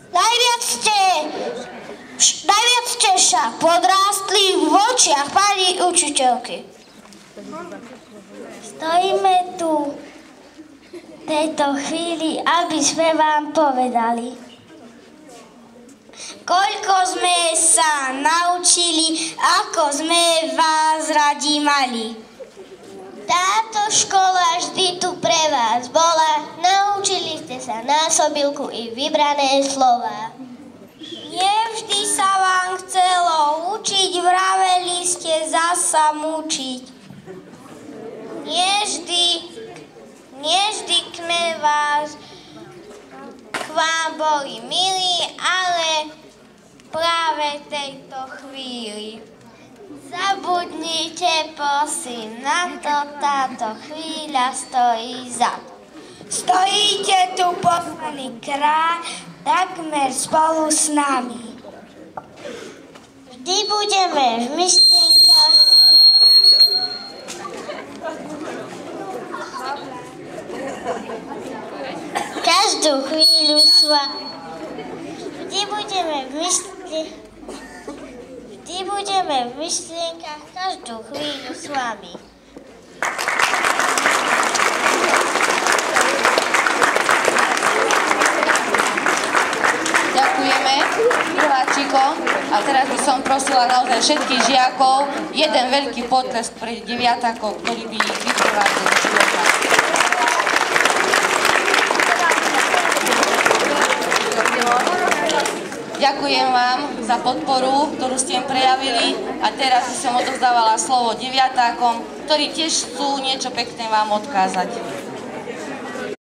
Najviac ste však podrástli v očiach pani učiteľky. Stojíme tu v tejto chvíli, aby sme vám povedali, koľko sme sa naučili, ako sme vás radi mali. Táto škola vždy tu pre vás bola, naučili ste sa násobilku i vybrané slova. Nevždy sa vám chcelo učiť, vraveli ste zasa mučiť. Nevždy k vám boli milí, ale práve v tejto chvíli. Zabudnite prosím na to, táto chvíľa stojí za to. Stojíte tu posledný krát, takmer spolu s nami. Vždy budeme v myšlienkach každú chvíľu s vami. Vždy budeme v myšlienkach každú chvíľu s vami. Ďakujeme prváčikom a teraz by som prosila naozaj všetkých žiakov jeden veľký potlesk pre deviatakov, ktorí by ich vyprevádli do života. Ďakujem vám za podporu, ktorú ste im prejavili a teraz by som odovzdávala slovo deviatákom, ktorí tiež chcú niečo pekné vám odkázať.